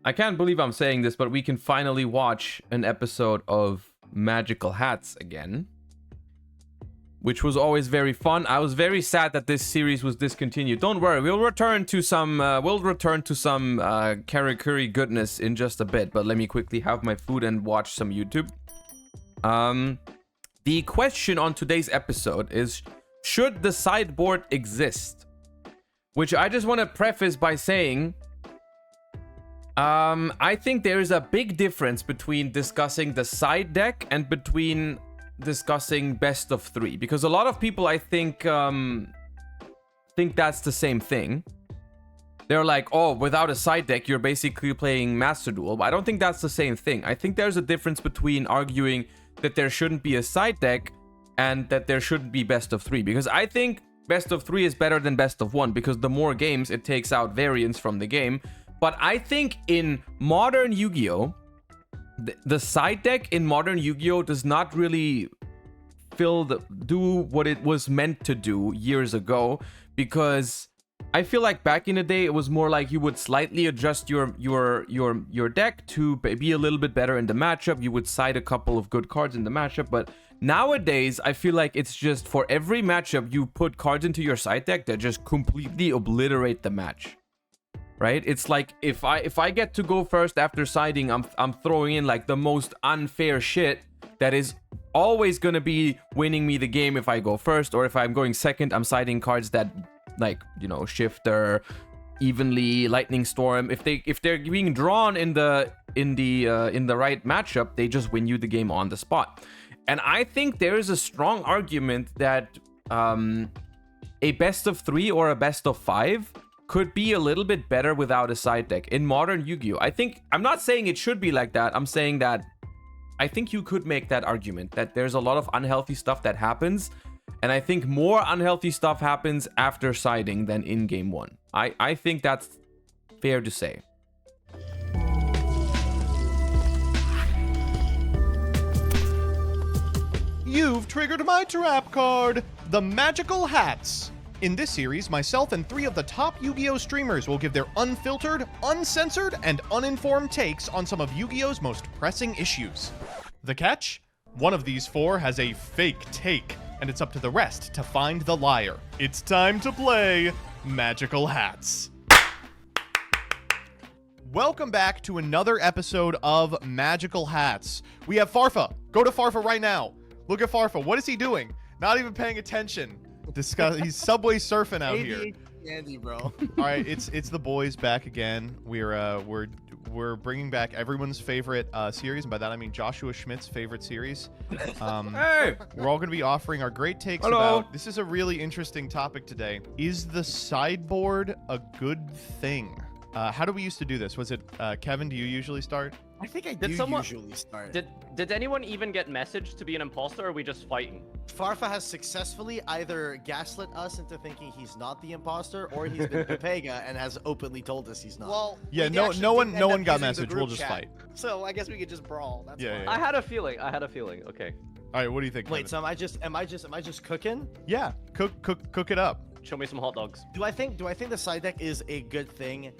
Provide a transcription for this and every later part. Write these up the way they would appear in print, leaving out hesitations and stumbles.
I can't believe I'm saying this, but we can finally watch an episode of Magical Hats again, which was always very fun. I was very sad that this series was discontinued. Don't worry, we'll return to some Karakuri goodness in just a bit, but let me quickly have my food and watch some YouTube. The question on today's episode is, should the sideboard exist? Which I just want to preface by saying, I think there is a big difference between discussing the side deck and between discussing best of 3, because a lot of people, I think that's the same thing. They're like, oh, without a side deck you're basically playing Master Duel, but I don't think that's the same thing. I think there's a difference between arguing that there shouldn't be a side deck and that there shouldn't be best of 3, because I think best of 3 is better than best of 1, because the more games it takes out variance from the game. But I think in modern Yu-Gi-Oh, the side deck in modern Yu-Gi-Oh does not really do what it was meant to do years ago, because I feel like back in the day it was more like you would slightly adjust your deck to be a little bit better in the matchup. You would side a couple of good cards in the matchup, but nowadays I feel like it's just for every matchup you put cards into your side deck that just completely obliterate the match. Right? It's like if I get to go first after siding, I'm throwing in like the most unfair shit that is always gonna be winning me the game if I go first, or if I'm going second, I'm siding cards that, like, you know, Shifter, Evenly, Lightning Storm. If they're being drawn in the right matchup, they just win you the game on the spot. And I think there is a strong argument that a best of 3 or a best of 5 could be a little bit better without a side deck in modern Yu-Gi-Oh. I'm not saying it should be like that. I'm saying that I think you could make that argument that there's a lot of unhealthy stuff that happens, and I think more unhealthy stuff happens after siding than in game 1. I think that's fair to say. You've triggered my trap card, the Magical Hats. In this series, myself and 3 of the top Yu-Gi-Oh! Streamers will give their unfiltered, uncensored, and uninformed takes on some of Yu-Gi-Oh!'s most pressing issues. The catch? One of these 4 has a fake take, and it's up to the rest to find the liar. It's time to play Magical Hats. Welcome back to another episode of Magical Hats. We have Farfa. Go to Farfa right now. Look at Farfa. What is he doing? Not even paying attention. He's subway surfing out here. Andy, bro. All right, it's the boys back again. We're bringing back everyone's favorite series, and by that I mean Joshua Schmidt's favorite series. Hey! We're all going to be offering our great takes about. This is a really interesting topic today. Is the sideboard a good thing? How do we used to do this? Was it Kevin? Do you usually start? I think I usually start. Did anyone even get messaged to be an imposter, or are we just fighting? Farfa has successfully either gaslit us into thinking he's not the imposter, or he's been Pepega and has openly told us he's not. Well, yeah, no one got messaged. We'll just fight. So I guess we could just brawl. That's Yeah. I had a feeling. Okay. All right, what do you think? Wait, Kevin? so am I just cooking? Yeah, cook it up. Show me some hot dogs. Do I think the side deck is a good thing?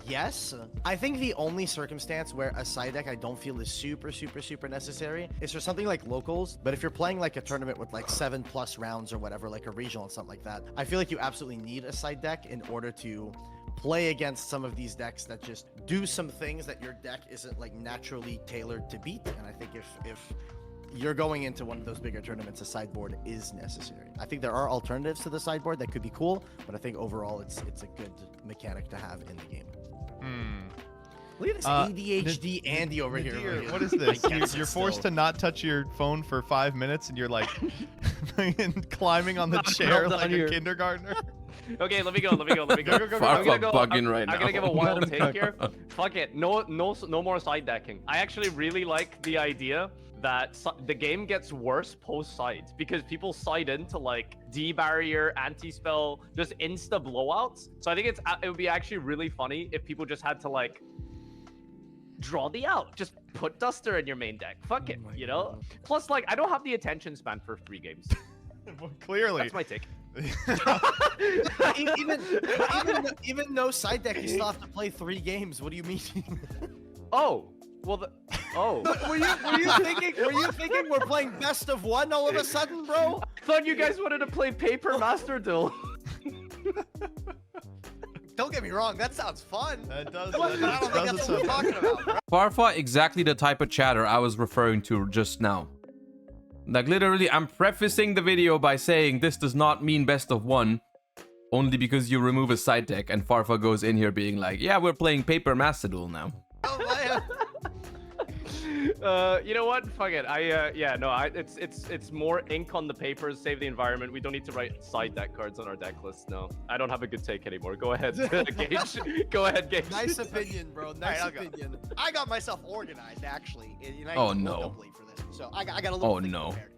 Yes. I think the only circumstance where a side deck I don't feel is super necessary is for something like locals. But if you're playing like a tournament with like 7+ rounds or whatever, like a regional and something like that, I feel like you absolutely need a side deck in order to play against some of these decks that just do some things that your deck isn't like naturally tailored to beat. And I think if you're going into one of those bigger tournaments, a sideboard is necessary. I think there are alternatives to the sideboard that could be cool, but I think overall it's a good mechanic to have in the game. Look at this ADHD Andy over here. What is this? You're forced to not touch your phone for 5 minutes, and you're like climbing on the chair like a kindergartner. Okay, let me go. Go. I'm gonna give a wild take here. Fuck it. No more side decking. I actually really like the idea that the game gets worse post sides, because people side into like D-barrier, anti-spell, just insta blowouts. So I think it would be actually really funny if people just had to like draw the out. Just put Duster in your main deck. Fuck it, you know? Plus, like, I don't have the attention span for 3 games. Well, clearly. That's my take. Even no side deck, you still have to play 3 games. What do you mean? Oh, well, oh. were you thinking we're playing best of 1 all of a sudden, bro? I thought you guys wanted to play Paper Master Duel. Don't get me wrong, that sounds fun. That does. But I don't think that's what we're talking about, bro. Farfa, exactly the type of chatter I was referring to just now. Like, literally, I'm prefacing the video by saying this does not mean best of 1, only because you remove a side deck, and Farfa goes in here being like, yeah, we're playing Paper Master Duel now. Oh, man. You know what? Fuck it. Yeah, no, it's more ink on the papers, save the environment. We don't need to write side deck cards on our deck list. No, I don't have a good take anymore. Go ahead, Gage. Go ahead, Gage. Nice opinion, bro. Nice Alright, opinion. I got myself organized, actually. And I Oh, used no. Locally for this, so I got a little Oh, thing no. prepared.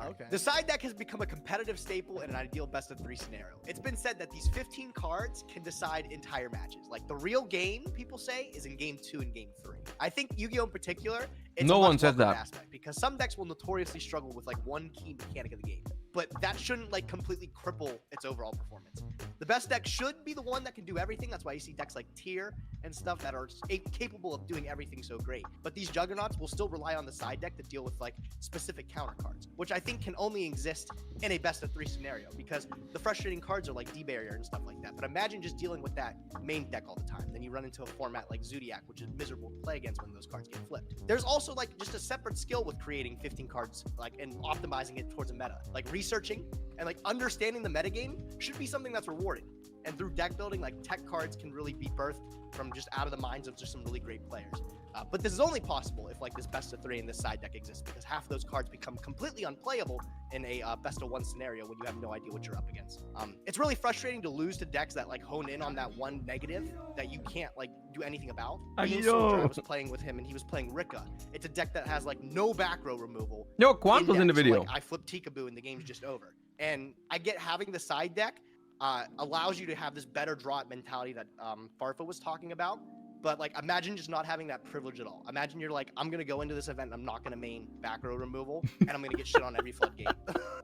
Okay. The side deck has become a competitive staple in an ideal best of 3 scenario. It's been said that these 15 cards can decide entire matches. Like the real game, people say, is in game 2 and game 3. I think Yu-Gi-Oh in particular, it's No a one much said welcomed that. aspect because some decks will notoriously struggle with like one key mechanic of the game, but that shouldn't like completely cripple its overall performance. The best deck should be the one that can do everything. That's why you see decks like Tier and stuff that are capable of doing everything so great. But these juggernauts will still rely on the side deck to deal with like specific counter cards, which I think can only exist in a best of 3 scenario because the frustrating cards are like D-Barrier and stuff like that. But imagine just dealing with that main deck all the time. Then you run into a format like Zodiac, which is miserable to play against when those cards get flipped. There's also like just a separate skill with creating 15 cards like and optimizing it towards a meta. Like researching and like understanding the metagame should be something that's rewarding. And through deck building, like tech cards can really be birthed from just out of the minds of just some really great players. But this is only possible if like this best of 3 and this side deck exists because half those cards become completely unplayable in a best of 1 scenario when you have no idea what you're up against. It's really frustrating to lose to decks that like hone in on that one negative that you can't like do anything about. Bean Soldier, I was playing with him and he was playing Rika. It's a deck that has like no back row removal. Yo, Quant was in the So, video. like, I flip Tikaboo and the game's just over. And I get having the side deck allows you to have this better draw mentality that Farfa was talking about. But like, imagine just not having that privilege at all. Imagine you're like, I'm gonna go into this event, and I'm not gonna main back row removal, and I'm gonna get shit on every floodgate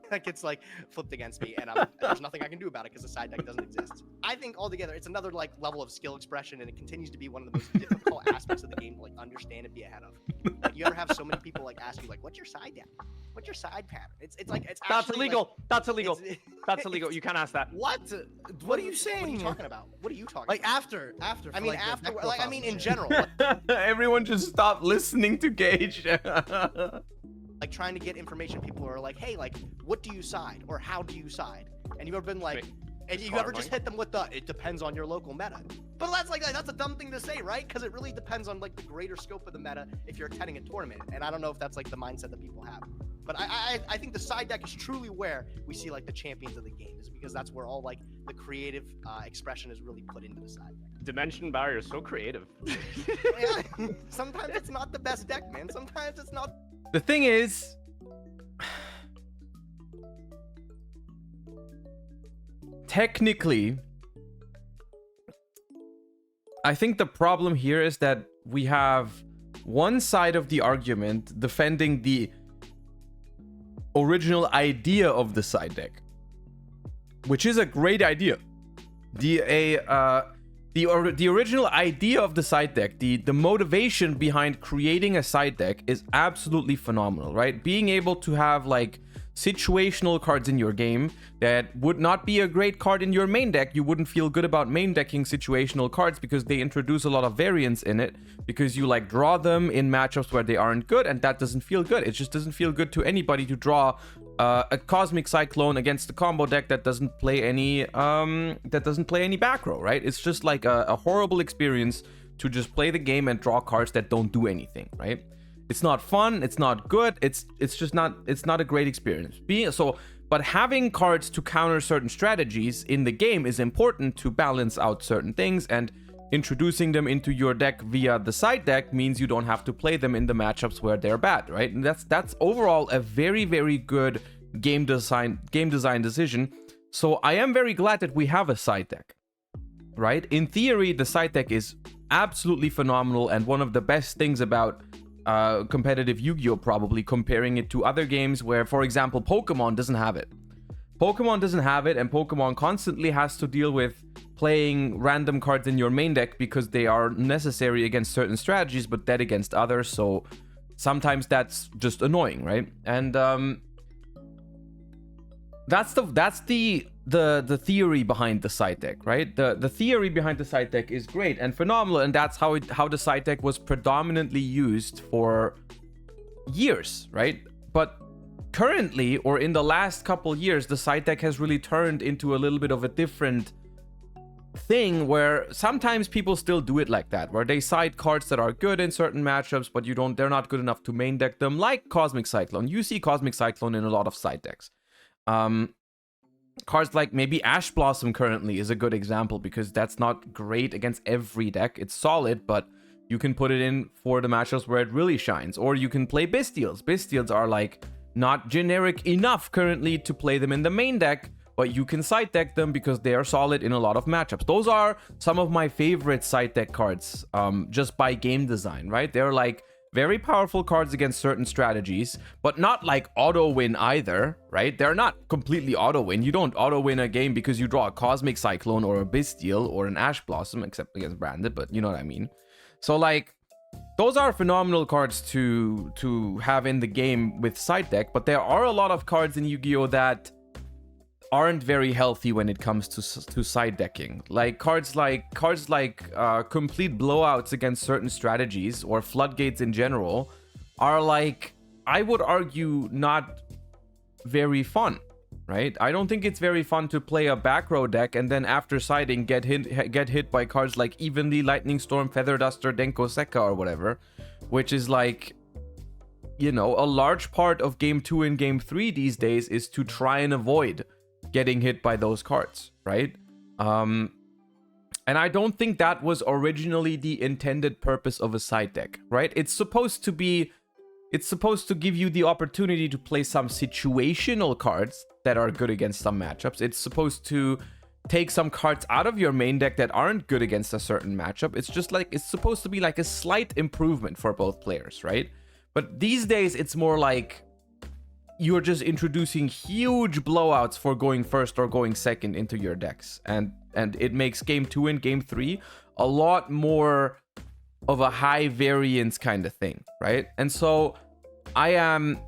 that gets like flipped against me, and there's nothing I can do about it because the side deck doesn't exist. I think altogether, it's another like level of skill expression, and it continues to be one of the most difficult aspects of the game to like understand and be ahead of. Like, you ever have so many people like ask you like, what's your side deck? What's your side pattern? It's like it's That's actually, illegal. like, That's illegal. it's- That's illegal. You can't ask that. What? What are you saying? What are you talking about? What are you talking Like about? after. I mean, like, the after, deck like, I profiles mean, and in shit. general, Everyone just stop listening to Gage. like trying to get information. People are like, hey, like, what do you side? Or how do you side? And you've ever been like, and you ever just hit them with the, it depends on your local meta. But that's a dumb thing to say, right? Because it really depends on like the greater scope of the meta if you're attending a tournament. And I don't know if that's like the mindset that people have. But I think the side deck is truly where we see like the champions of the game, is because that's where all like the creative expression is really put into the side deck. Dimension barrier is so creative. Yeah, sometimes it's not the best deck, man. Sometimes it's not. The thing is, technically, I think the problem here is that we have one side of the argument defending the original idea of the side deck, which is a great idea. The original idea of the side deck, the motivation behind creating a side deck is absolutely phenomenal, right? Being able to have like situational cards in your game that would not be a great card in your main deck. You wouldn't feel good about main decking situational cards because they introduce a lot of variance in it, because you like draw them in matchups where they aren't good, and that doesn't feel good. It just doesn't feel good to anybody to draw a Cosmic Cyclone against a combo deck that doesn't play any back row, right? It's just like a horrible experience to just play the game and draw cards that don't do anything, right? It's not fun, it's not good, it's just not a great experience. But having cards to counter certain strategies in the game is important to balance out certain things, and introducing them into your deck via the side deck means you don't have to play them in the matchups where they're bad, right? And that's overall a very, very good game design decision. So I am very glad that we have a side deck, right? In theory, the side deck is absolutely phenomenal and one of the best things about competitive Yu-Gi-Oh, probably comparing it to other games where, for example, Pokemon doesn't have it. Pokemon doesn't have it, and Pokemon constantly has to deal with playing random cards in your main deck because they are necessary against certain strategies, but dead against others. So sometimes that's just annoying, right? And that's the theory behind the side deck, right? The theory behind the side deck is great and phenomenal, and that's how the side deck was predominantly used for years, right? But currently, or in the last couple years, the side deck has really turned into a little bit of a different thing, where sometimes people still do it like that, where they side cards that are good in certain matchups, but they're not good enough to main deck them, like Cosmic Cyclone. You see Cosmic Cyclone in a lot of side decks. Cards like maybe Ash Blossom currently is a good example, because that's not great against every deck. It's solid, but you can put it in for the matchups where it really shines. Or you can play Bystials. Bystials are like not generic enough currently to play them in the main deck, but you can side deck them because they are solid in a lot of matchups. Those are some of my favorite side deck cards, just by game design, right? They're like very powerful cards against certain strategies, but not like auto win either, right? They're not completely auto win. You don't auto win a game because you draw a Cosmic Cyclone or a Bystial or an Ash Blossom, except against Branded, but you know what I mean. So like, those are phenomenal cards to have in the game with side deck, but there are a lot of cards in Yu-Gi-Oh that aren't very healthy when it comes to side decking. Like cards like complete blowouts against certain strategies, or floodgates in general, are like, I would argue, not very fun, right? I don't think it's very fun to play a back row deck and then after siding get hit by cards like Evenly, Lightning Storm, Feather Duster, Denko Sekka, or whatever, which is like, you know, a large part of game 2 and game 3 these days is to try and avoid getting hit by those cards, right? And I don't think that was originally the intended purpose of a side deck, right? It's supposed to give you the opportunity to play some situational cards that are good against some matchups. It's supposed to take some cards out of your main deck that aren't good against a certain matchup. It's just like, it's supposed to be like a slight improvement for both players, right? But these days, it's more like you're just introducing huge blowouts for going first or going second into your decks, and it makes game 2 and game 3 a lot more of a high variance kind of thing, right? And so I am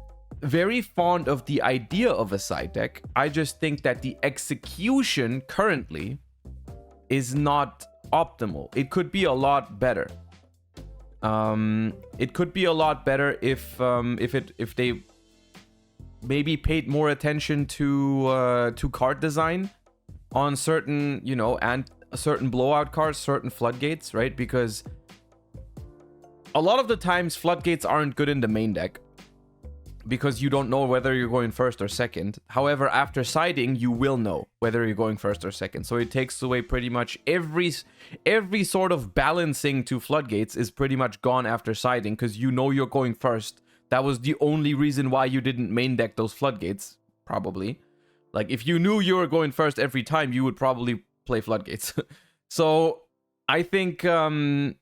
very fond of the idea of a side deck. I just think that the execution currently is not optimal. It could be a lot better. It could be a lot better if they maybe paid more attention to card design on certain, you know, and certain blowout cards, certain floodgates, right? Because a lot of the times floodgates aren't good in the main deck because you don't know whether you're going first or second. However, after siding, you will know whether you're going first or second. So it takes away pretty much every sort of balancing to floodgates is pretty much gone after siding, because you know you're going first. That was the only reason why you didn't main deck those floodgates, probably. Like, if you knew you were going first every time, you would probably play floodgates. So I think that's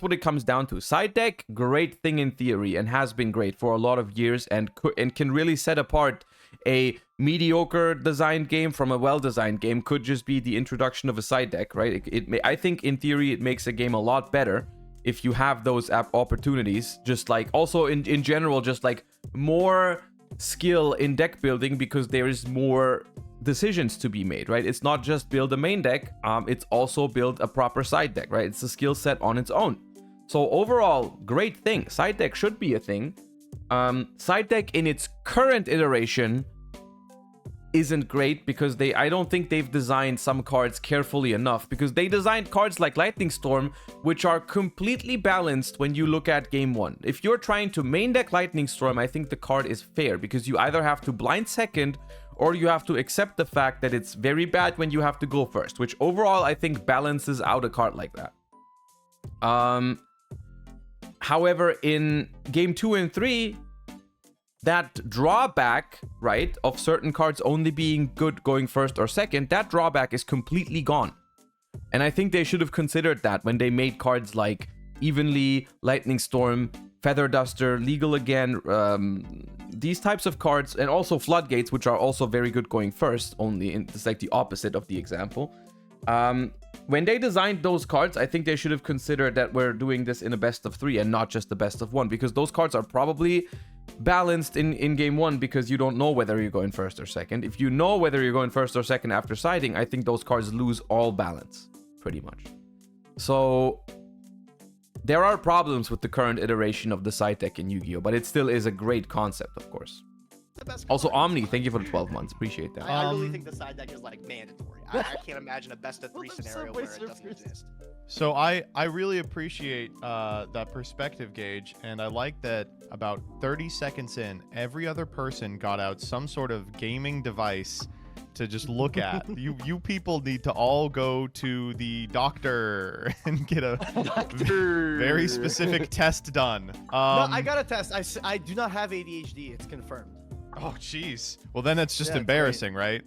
what it comes down to. Side deck, great thing in theory, and has been great for a lot of years, and can really set apart a mediocre designed game from a well-designed game. Could just be the introduction of a side deck, right? I think in theory it makes a game a lot better if you have those opportunities. Just like, also in general, just like more skill in deck building, because there is more decisions to be made, right? It's not just build a main deck, it's also build a proper side deck, right? It's a skill set on its own. So overall, great thing. Side deck should be a thing. Side deck in its current iteration isn't great, because I don't think they've designed some cards carefully enough, because they designed cards like Lightning Storm, which are completely balanced when you look at game 1. If you're trying to main deck Lightning Storm, I think the card is fair, because you either have to blind second, or you have to accept the fact that it's very bad when you have to go first, which overall I think balances out a card like that. However, in game 2 and 3, that drawback, right, of certain cards only being good going first or second, that drawback is completely gone. And I think they should have considered that when they made cards like Evenly, Lightning Storm, Feather Duster, Legal Again, these types of cards, and also Floodgates, which are also very good going first, only it's like the opposite of the example. When they designed those cards, I think they should have considered that we're doing this in a best of 3 and not just the best of 1, because those cards are probably balanced in game 1 because you don't know whether you're going first or second. If you know whether you're going first or second after siding, I think those cards lose all balance, pretty much. So there are problems with the current iteration of the side deck in Yu-Gi-Oh, but it still is a great concept, of course. The best Also, card. Omni, thank you for the 12 months. Appreciate that. I really think the side deck is like mandatory. I can't imagine a best of 3 scenario where it doesn't exist. So I really appreciate that perspective, Gage, and I like that about 30 seconds in, every other person got out some sort of gaming device to just look at. You people need to all go to the doctor and get a very specific test done. No, I got a test. I do not have ADHD. It's confirmed. Oh, jeez. Well, then it's just Yeah, embarrassing, right?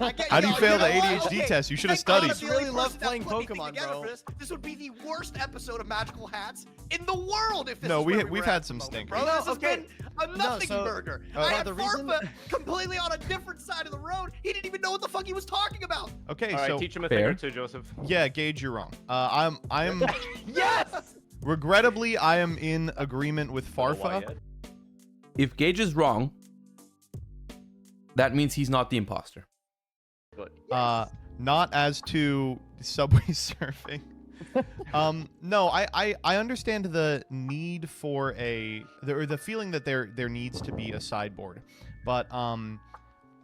I How do you fail the know what? ADHD Okay, test? You should have thank God studied. I'm the only Really love person that playing put anything Pokemon, together bro. for this. This would be the worst episode of Magical Hats in the world if this No, is where we've were had at some the moment, stinkers. bro. This has Okay. been a nothing so- burger. no, I had the reason- Farfa completely on a different side of the road. He didn't even know what the fuck he was talking about. Okay, All right, so teach him a Fair. thing or two, Joseph. yeah, Gage, you're wrong. I'm Yes! regrettably I am in agreement with Why Farfa. yet? If Gage is wrong, that means he's not the imposter. Good. Not as to subway surfing. No, I understand the need for the feeling that there needs to be a sideboard, but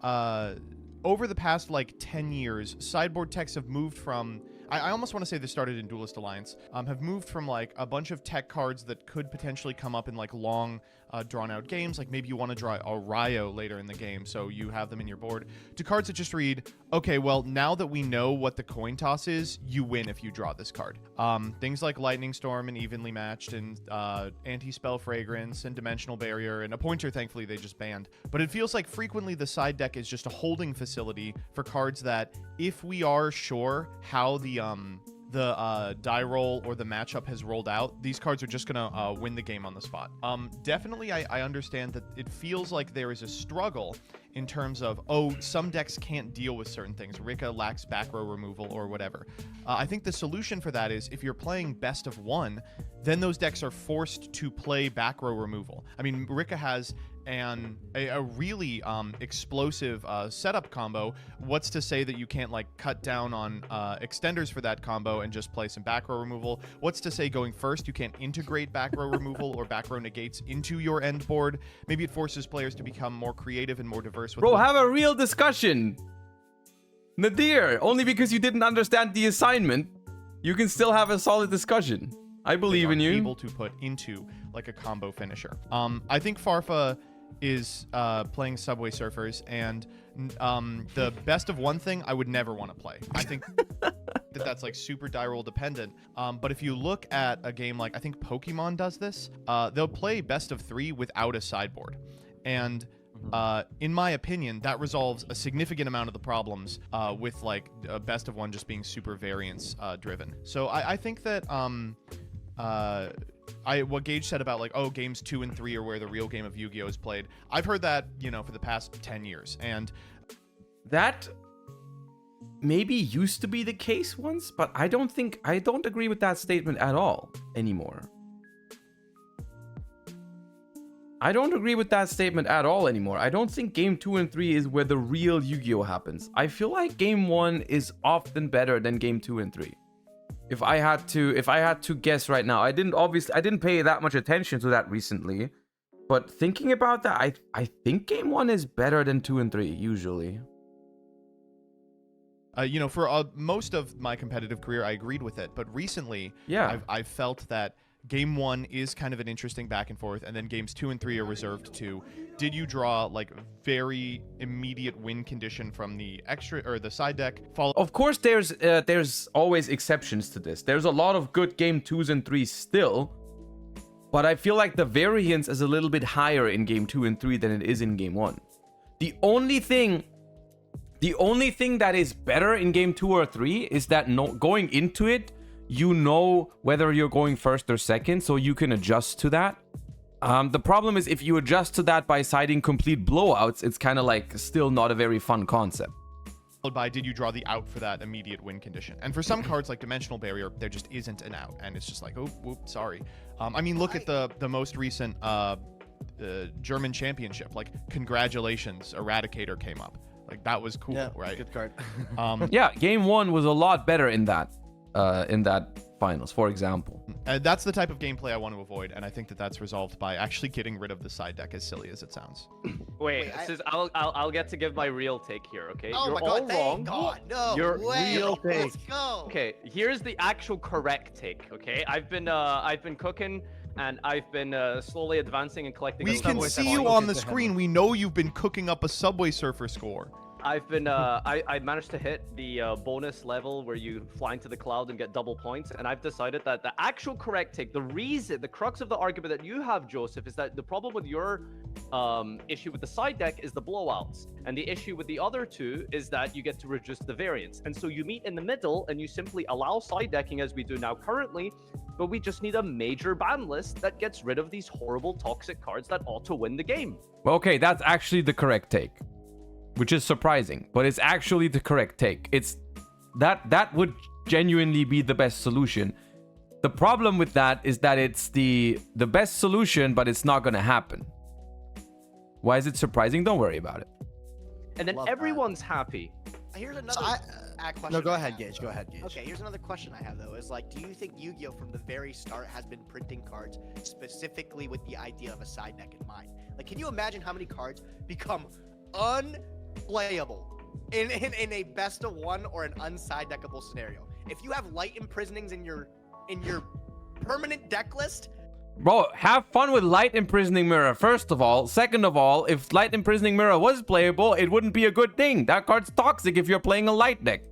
over the past like 10 years, sideboard techs have moved from. I almost want to say this started in Duelist Alliance. Have moved from like a bunch of tech cards that could potentially come up in like long, drawn-out games. Like maybe you want to draw a Ryo later in the game, so you have them in your board. To cards that just read, okay, well now that we know what the coin toss is, you win if you draw this card. Things like Lightning Storm and Evenly Matched and Anti-Spell Fragrance and Dimensional Barrier and a Pointer. Thankfully they just banned. But it feels like frequently the side deck is just a holding facility for cards that, if we are sure how the die roll or the matchup has rolled out, these cards are just gonna win the game on the spot. Definitely I understand that it feels like there is a struggle in terms of, oh, some decks can't deal with certain things. Rika lacks back row removal or whatever. I think the solution for that is if you're playing best of 1, then those decks are forced to play back row removal. I mean, Rika has a really explosive setup combo. What's to say that you can't like cut down on extenders for that combo and just play some back row removal? What's to say going first you can't integrate back row removal or back row negates into your end board? Maybe it forces players to become more creative and more diverse with Bro, have a real discussion. Nadir, only because you didn't understand the assignment, you can still have a solid discussion. I believe in you. Able to put into like a combo finisher. I think Farfa is playing Subway Surfers, and the best of 1 thing I would never want to play. I think that's like super die roll dependent. But if you look at a game like, I think Pokemon does this, they'll play best of 3 without a sideboard. And in my opinion, that resolves a significant amount of the problems with like a best of 1 just being super variance driven. So I think that what Gage said about like, oh, games 2 and 3 are where the real game of Yu-Gi-Oh is played. I've heard that, for the past 10 years, and That maybe used to be the case once, but I don't agree with that statement at all anymore. I don't agree with that statement at all anymore. I don't think game 2 and 3 is where the real Yu-Gi-Oh happens. I feel like game 1 is often better than game 2 and 3. If I had to guess right now, I didn't pay that much attention to that recently, but thinking about that, I think game 1 is better than 2 and 3 usually. For most of my competitive career, I agreed with it, but recently, Yeah. I've felt that game 1 is kind of an interesting back and forth, and then games 2 and 3 are reserved to, did you draw like very immediate win condition from the extra or the side deck? Of course, there's always exceptions to this. There's a lot of good game 2s and 3s still, but I feel like the variance is a little bit higher in game 2 and 3 than it is in game 1. The only thing that is better in game 2 or 3 is that going into it, you know whether you're going first or second, so you can adjust to that. The problem is if you adjust to that by siding complete blowouts, it's kind of like still not a very fun concept. Followed by, did you draw the out for that immediate win condition? And for some cards like Dimensional Barrier, there just isn't an out, and it's just like, oh, whoop, sorry. I mean, look at the most recent German championship. Like, congratulations, Eradicator came up. Like, that was cool, Yeah, right? good card. Yeah, game 1 was a lot better in that finals, for example. That's the type of gameplay I want to avoid, and I think that that's resolved by actually getting rid of the side deck, as silly as it sounds. Wait, I'll get to give my real take here, okay? Oh You're my all god, wrong. thank God. No Your way. real take. Let's go. Okay, here's the actual correct take, okay? I've been cooking and I've been slowly advancing and collecting. We can see you on the screen. We know you've been cooking up a Subway Surfer score. I've been I managed to hit the bonus level where you fly into the cloud and get double points, and I've decided that the actual correct take, the crux of the argument that you have, Joseph, is that the problem with your issue with the side deck is the blowouts, and the issue with the other two is that you get to reduce the variance, and so you meet in the middle and you simply allow side decking as we do now currently, but we just need a major ban list that gets rid of these horrible toxic cards that ought to win the game. Well, okay, that's actually the correct take, which is surprising, but it's actually the correct take. It's that would genuinely be the best solution. The problem with that is that it's the best solution, but it's not going to happen. Why is it surprising? Don't worry about it. And then Love that. everyone's happy. Here's another So question. No, go I ahead, have, Gage. though. Go ahead, Gage. Okay, here's another question I have though. Is like, do you think Yu-Gi-Oh from the very start has been printing cards specifically with the idea of a side deck in mind? Like, can you imagine how many cards become unplayable in a best of one or an unside deckable scenario? If you have light imprisonings in your permanent deck list, Bro, have fun with Light Imprisoning Mirror, first of all. Second of all, if Light Imprisoning Mirror was playable, it wouldn't be a good thing. That card's toxic if you're playing a light deck.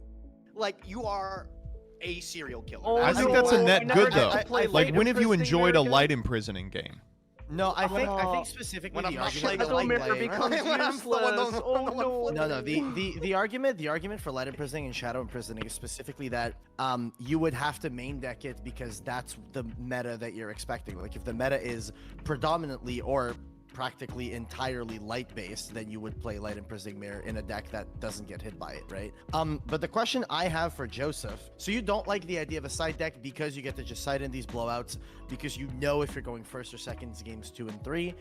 like, you are a serial killer. Oh, I think that's a net good, though. play Like, when have you Imprisoning enjoyed a Mirror light imprisoning game? No, I think specifically when I'm the not argument playing for the light mirror play- becomes When I'm useless. oh no. No, the argument for light imprisoning and shadow imprisoning is specifically that you would have to main deck it because that's the meta that you're expecting. Like if the meta is predominantly or practically entirely light based, then you would play light imprisoning mirror in a deck that doesn't get hit by it, right? But the question I have for Joseph, so you don't like the idea of a side deck because you get to just side in these blowouts because you know if you're going first or second games 2 and 3.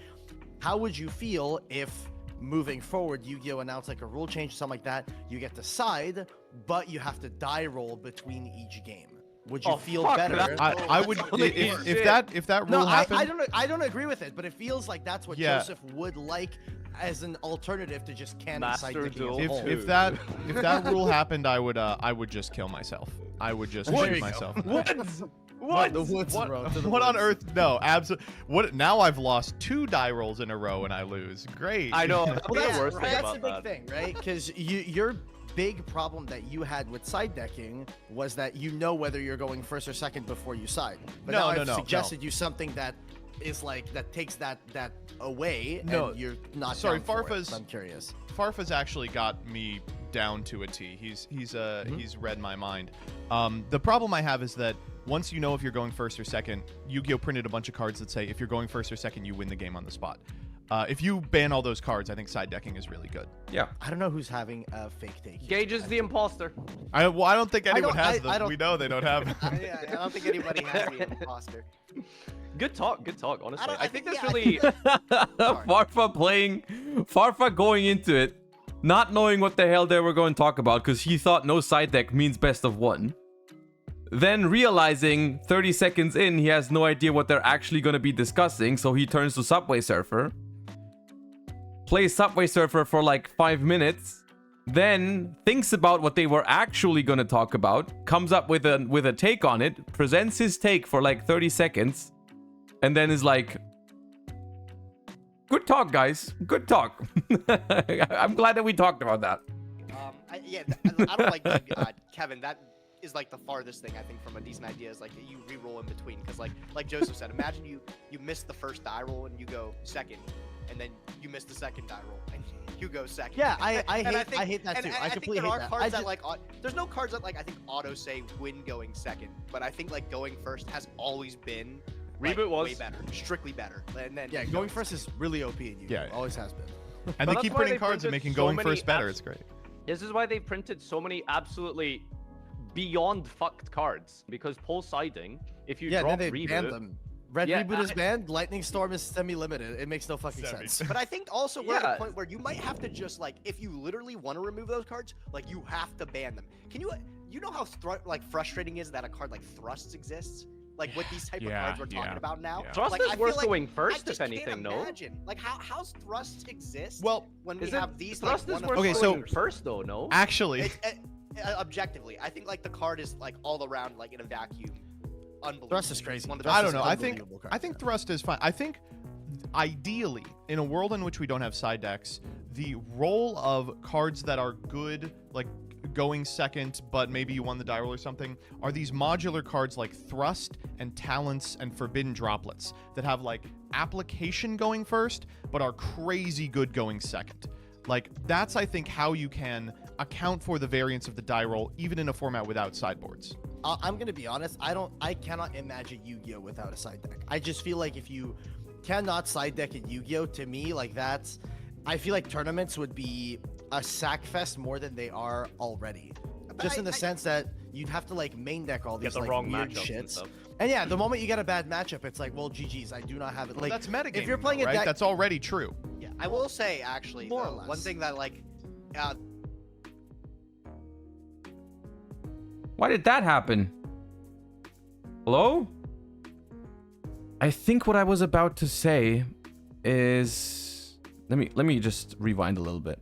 How would you feel if moving forward Yu-Gi-Oh announced like a rule change or something like that, you get to side but you have to die roll between each game? Would you feel fuck better? that. I would if that No, rule happened. I don't agree with it, but it feels like that's what Yeah. Joseph would like as an alternative to just canon side Master decking Duel. as a whole. If that rule happened, I would just kill myself. I would just There shoot you go. myself. What? The woods, bro. To the What on woods. earth? No, absolutely. What? Now I've lost 2 die rolls in a row and I lose. Great. I know. That's Well, the worst thing that's about the big that. thing, right? Because your big problem that you had with side decking was that you know whether you're going first or second before you side. But now I've suggested you something that is like that takes that away. No, and you're not. sorry, down for it, Farfa's- so I'm curious. Farfa's actually got me down to a T. He's read my mind. The problem I have is that once you know if you're going first or second, Yu-Gi-Oh printed a bunch of cards that say if you're going first or second, you win the game on the spot. If you ban all those cards, I think side decking is really good. Yeah. I don't know who's having a fake take. here. Gage is the imposter. I don't think anyone don't- has I them. don't- We know they don't have. Yeah, I don't think anybody has the imposter. Good talk, honestly. don't- I I think think- that's yeah, really... Farfa going into it, not knowing what the hell they were going to talk about because he thought no side deck means best of one. Then realizing 30 seconds in, he has no idea what they're actually going to be discussing, so he turns to Subway Surfer, plays Subway Surfer for like 5 minutes, then thinks about what they were actually going to talk about, comes up with a take on it, presents his take for like 30 seconds, and then is like, good talk, guys. Good talk. I'm glad that we talked about that. I don't like Kevin. That is like the farthest thing I think from a decent idea is like you re-roll in between because like Joseph said, imagine you miss the first die roll and you go second, and then you miss the second die roll and you go second. Yeah, I And hate that too. and I completely think there hate are that. cards I that just- like there's no cards that like I think auto say win going second, but I think like going first has always been Reboot was way better, strictly better. And then Yeah, going first is really OP in Yu-Gi-Oh. Yeah. Always has been. And But they that's keep why printing they cards and printed making so going many first better. abs- It's great. This is why they printed so many absolutely beyond fucked cards. Because pull siding, if you Yeah, drop then they banned reboot, them. Red Yeah, Reboot is banned. Lightning Storm is semi-limited. It makes no fucking sense. But I think also we're at Yeah. a point where you might have to just like, if you literally want to remove those cards, like you have to ban them. Can you know how like frustrating is that a card like Thrusts exists? Like with these type of cards we're talking about now. yeah. Thrust Like, is I feel worth like going I first, just if anything, can't no? imagine. Like how's Thrust exist? Well, when we Is it have these Thrust like is one worth of Okay, the so- going first though, no? Actually, objectively, I think like the card is like all around like in a vacuum. Unbelievable. Thrust is crazy. One of the Thrust I best don't is know. an I think unbelievable I think card. Thrust is fine. I think ideally, in a world in which we don't have side decks, the role of cards that are good, like going second, but maybe you won the die roll or something, are these modular cards like Thrust and Talents and Forbidden Droplets that have like application going first, but are crazy good going second. Like that's I think how you can account for the variance of the die roll even in a format without sideboards. I'm gonna be honest. I cannot imagine Yu-Gi-Oh without a side deck. I just feel like if you cannot side deck in Yu-Gi-Oh, to me, like that's, I feel like tournaments would be a sack fest more than they are already. Just in the sense that you'd have to like main deck all Get these the like wrong weird matchups and shits. stuff. And yeah, the moment you get a bad matchup, it's like, well, GG's. I do not have it. Well, Like that's metagaming, if you're playing though, a right? deck, That's already true. Yeah, I will say actually, More or though, one less. thing that like, Why did that happen? Hello? I think what I was about to say is let me just rewind a little bit.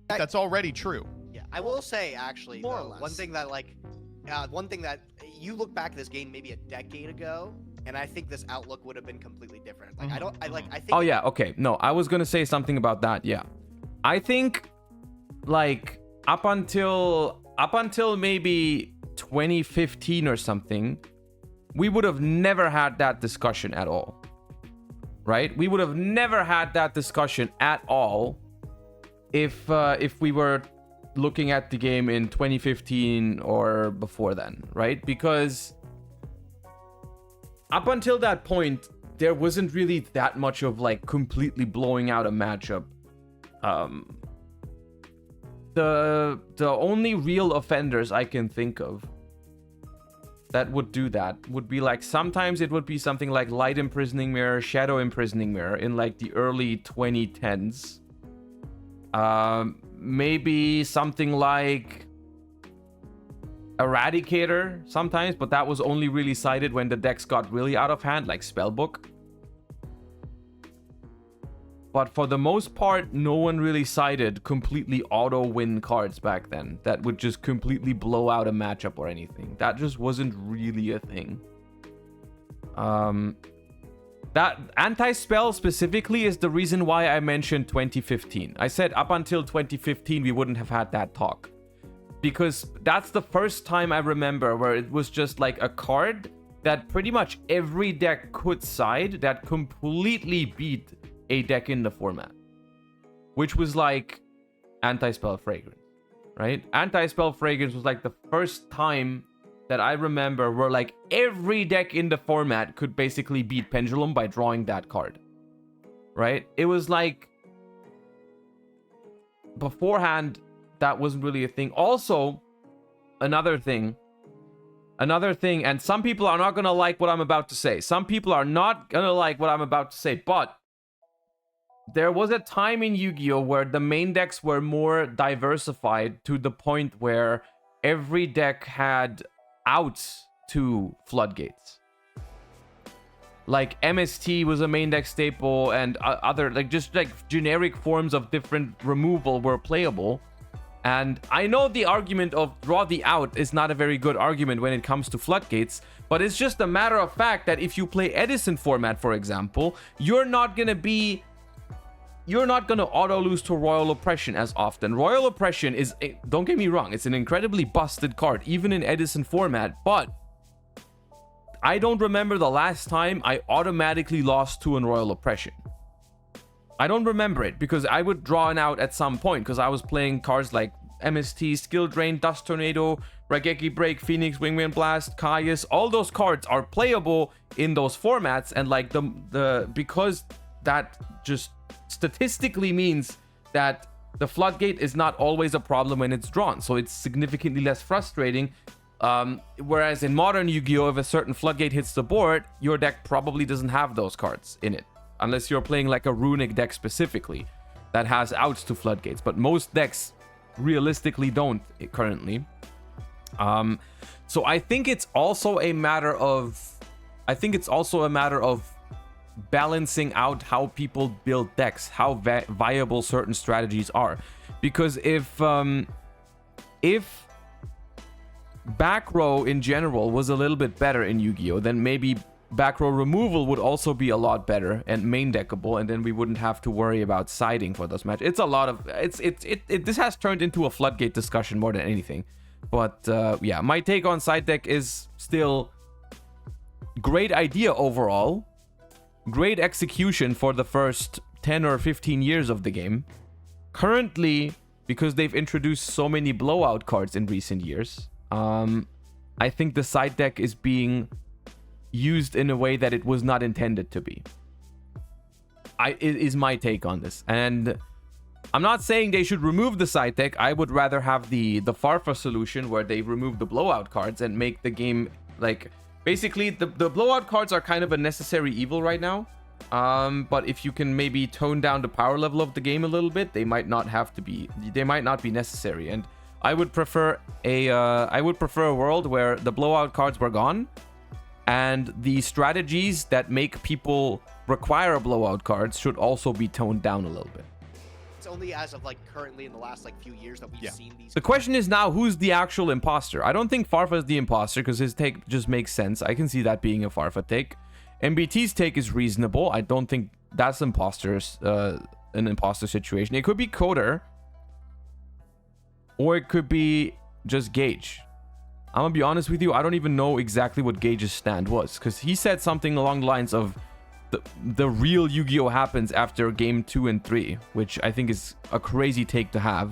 That's already true. yeah, I will say actually, More or though, one less. thing that like, one thing that you look back at this game maybe a decade ago, and I think this outlook would have been completely different. Like I think. Oh yeah, okay. No, I was gonna say something about that. Yeah, I think like up until maybe 2015 or something, we would have never had that discussion at all, right? We would have never had that discussion at all if we were looking at the game in 2015 or before then, right? Because up until that point, there wasn't really that much of like completely blowing out a matchup. The only real offenders I can think of that would do that would be like sometimes it would be something like Light Imprisoning Mirror, Shadow Imprisoning Mirror in like the early 2010s. Maybe something like Eradicator sometimes, but that was only really cited when the decks got really out of hand, like Spellbook. But for the most part, no one really cited completely auto-win cards back then that would just completely blow out a matchup or anything. That just wasn't really a thing. That anti-spell specifically is the reason why I mentioned 2015. I said up until 2015, we wouldn't have had that talk. Because that's the first time I remember where it was just like a card that pretty much every deck could side that completely beat a deck in the format, which was like Anti-Spell Fragrance, right? Anti-Spell Fragrance was like the first time that I remember where like every deck in the format could basically beat Pendulum by drawing that card, right? It was like beforehand that wasn't really a thing. Also, another thing, and some people are not gonna like what I'm about to say. Some people are not gonna like what I'm about to say, but there was a time in Yu-Gi-Oh! Where the main decks were more diversified to the point where every deck had outs to floodgates. Like MST was a main deck staple, and other like just like generic forms of different removal were playable. And I know the argument of draw the out is not a very good argument when it comes to floodgates, but it's just a matter of fact that if you play Edison format, for example, you're not gonna auto lose to Royal Oppression as often. Royal Oppression is, don't get me wrong, it's an incredibly busted card, even in Edison format, but I don't remember the last time I automatically lost to a Royal Oppression. I don't remember it, because I would draw an out at some point, because I was playing cards like MST, Skill Drain, Dust Tornado, Raigeki Break, Phoenix, Wingman Blast, Caius, all those cards are playable in those formats, and like the because that just statistically means that the floodgate is not always a problem when it's drawn, so it's significantly less frustrating. Whereas in modern Yu-Gi-Oh, if a certain floodgate hits the board, your deck probably doesn't have those cards in it, unless you're playing like a runic deck specifically that has outs to floodgates, but most decks realistically don't currently. So I think it's also a matter of balancing out how people build decks, how viable certain strategies are. Because if back row in general was a little bit better in Yu-Gi-Oh, then maybe back row removal would also be a lot better and main deckable, and then we wouldn't have to worry about siding for those matches. It's a lot of this has turned into a floodgate discussion more than anything. But yeah, my take on side deck is still great idea overall, great execution for the first 10 or 15 years of the game. Currently, because they've introduced so many blowout cards in recent years, I think the side deck is being used in a way that it was not intended to be. Is my take on this. And I'm not saying they should remove the side deck. I would rather have the Farfa solution where they remove the blowout cards and make the game like... Basically, the blowout cards are kind of a necessary evil right now. But if you can maybe tone down the power level of the game a little bit, they might not be necessary. And I would prefer a world where the blowout cards were gone, and the strategies that make people require blowout cards should also be toned down a little bit. It's only as of like currently in the last like few years that we've seen these. The question is now, who's the actual imposter? I don't think Farfa is the imposter because his take just makes sense. I can see that being a Farfa take. MBT's take is reasonable. I don't think that's an imposter situation. It could be Coder, or it could be just Gage. I'm gonna be honest with you, I don't even know exactly what Gage's stand was, because he said something along the lines of the real Yu-Gi-Oh happens after game 2 and 3, which I think is a crazy take to have,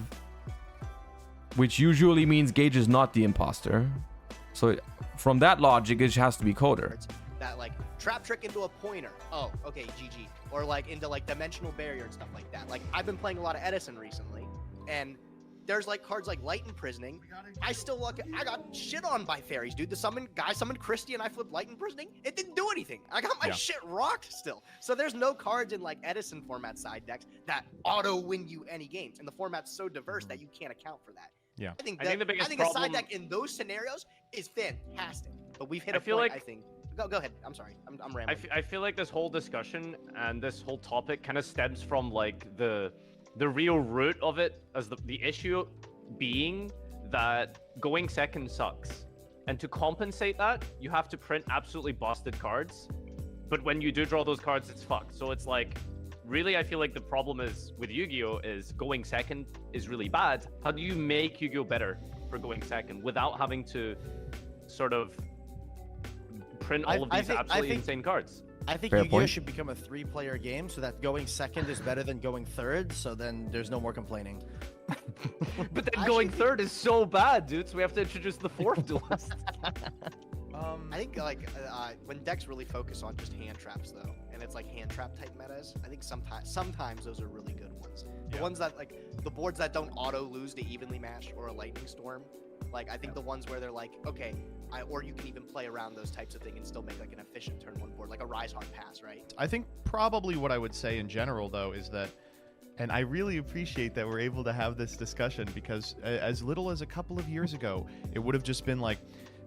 which usually means Gage is not the imposter. So from that logic, it has to be Coder. That like trap trick into a pointer. Oh, okay, GG. Or like into like dimensional barrier and stuff like that. Like I've been playing a lot of Edison recently, and there's like cards like Light Imprisoning. I got shit on by fairies, dude. The guy summoned Christie and I flipped Light Imprisoning. It didn't do anything. I got my shit rocked still. So there's no cards in like Edison format side decks that auto win you any games. And the format's so diverse that you can't account for that. Yeah. I think the biggest a problem... side deck in those scenarios is fantastic. But we've hit a point, like... I think. Go ahead. I'm sorry. I'm rambling. I feel like this whole discussion and this whole topic kind of stems from like the real root of it, as the issue being that going second sucks, and to compensate that you have to print absolutely busted cards, but when you do draw those cards it's fucked. So it's like, really, I feel like the problem is with Yu-Gi-Oh is going second is really bad. How do you make Yu-Gi-Oh better for going second without having to sort of print all of these absolutely insane cards? I think Yu-Gi-Oh should become a 3-player game so that going second is better than going third, so then there's no more complaining. But then going third is so bad, dude, so we have to introduce the 4th duelist. I think like when decks really focus on just hand traps though, and it's like hand trap type metas, I think sometimes those are really good ones. The ones that like the boards that don't auto lose to evenly matched or a lightning storm. Like I think the ones where they're like, okay, or you can even play around those types of things and still make like an efficient turn 1 board, like a Rise Hard Pass, right? I think probably what I would say in general though is that, and I really appreciate that we're able to have this discussion, because as little as a couple of years ago, it would have just been like,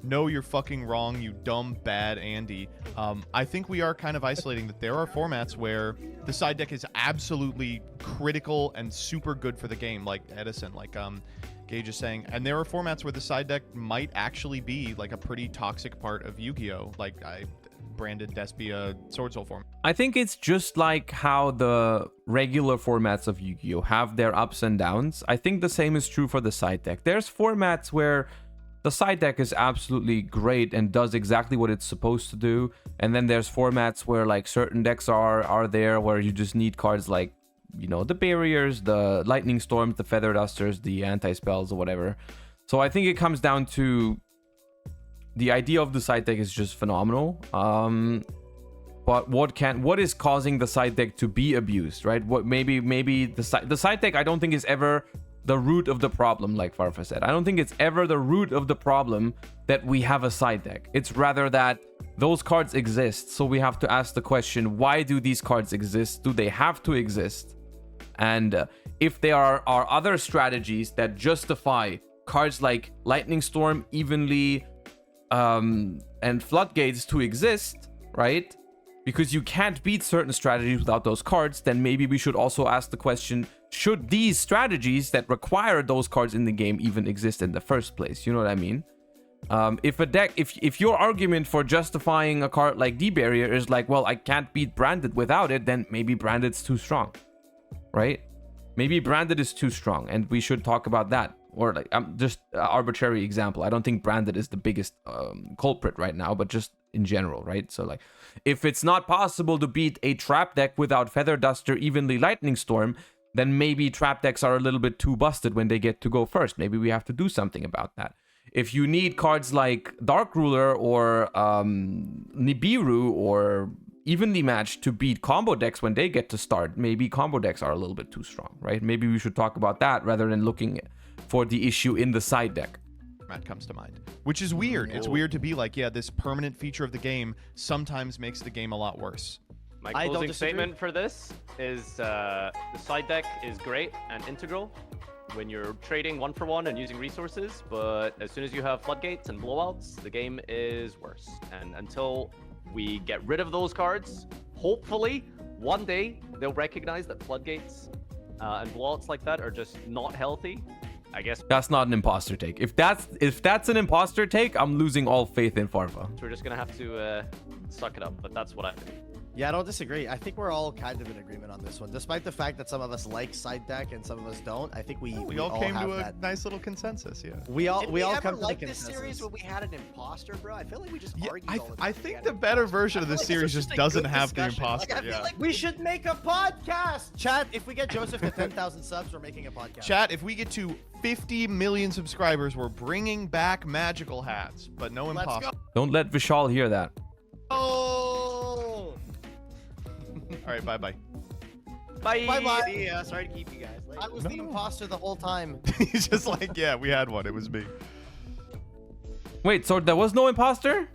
no, you're fucking wrong, you dumb, bad Andy. I think we are kind of isolating that there are formats where the side deck is absolutely critical and super good for the game, like Edison, like Gage is saying. And there are formats where the side deck might actually be like a pretty toxic part of Yu-Gi-Oh! Like branded Despia Sword Soul form. I think it's just like how the regular formats of Yu-Gi-Oh! Have their ups and downs. I think the same is true for the side deck. There's formats where the side deck is absolutely great and does exactly what it's supposed to do. And then there's formats where like certain decks are there where you just need cards like, you know, the barriers, the lightning storms, the feather dusters, the anti-spells or whatever. So I think it comes down to the idea of the side deck is just phenomenal. But what is causing the side deck to be abused, right? What maybe the side deck I don't think is ever the root of the problem, like Farfa said. I don't think it's ever the root of the problem that we have a side deck. It's rather that those cards exist. So we have to ask the question, why do these cards exist? Do they have to exist? And if there are other strategies that justify cards like Lightning Storm, Evenly, and Floodgates to exist, right? Because you can't beat certain strategies without those cards, then maybe we should also ask the question, should these strategies that require those cards in the game even exist in the first place? You know what I mean? If your argument for justifying a card like D-Barrier is like, well, I can't beat Branded without it, then maybe Branded's too strong, right? Maybe Branded is too strong, and we should talk about that. Or like, I'm just an arbitrary example. I don't think Branded is the biggest culprit right now, but just in general, right? So like, if it's not possible to beat a trap deck without Feather Duster, Evenly, Lightning Storm, then maybe trap decks are a little bit too busted when they get to go first. Maybe we have to do something about that. If you need cards like Dark Ruler or Nibiru or Evenly Matched to beat combo decks when they get to start, maybe combo decks are a little bit too strong, right? Maybe we should talk about that rather than looking for the issue in the side deck. That comes to mind, which is weird. It's weird to be like, yeah, this permanent feature of the game sometimes makes the game a lot worse. My closing statement for this is the side deck is great and integral when you're trading 1-for-1 and using resources, but as soon as you have floodgates and blowouts, the game is worse. And until we get rid of those cards, hopefully one day they'll recognize that floodgates and blowouts like that are just not healthy. I guess that's not an imposter take. If that's an imposter take, I'm losing all faith in Farfa. We're just gonna have to suck it up, but that's what I think. Yeah, I don't disagree. I think we're all kind of in agreement on this one. Despite the fact that some of us like side deck and some of us don't, I think we all came have to a that. Nice little consensus, yeah. We all ever come to like the this consensus. series when we had an imposter, bro? I feel like we just argued all the time. I think the better version of this series just doesn't have the imposter. Like, I feel like We should make a podcast! Chat, if we get Joseph to 10,000 subs, we're making a podcast. Chat, if we get to 50 million subscribers, we're bringing back magical hats, but no imposter. Don't let Vishal hear that. Oh! All right, bye-bye. Bye. Bye-bye. Yeah, sorry to keep you guys late. I was the imposter the whole time. He's just like, yeah, we had one. It was me. Wait, so there was no imposter?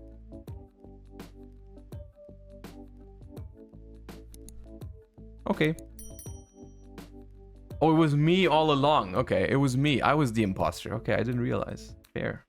Okay. Oh, it was me all along. Okay, it was me. I was the imposter. Okay, I didn't realize. Fair.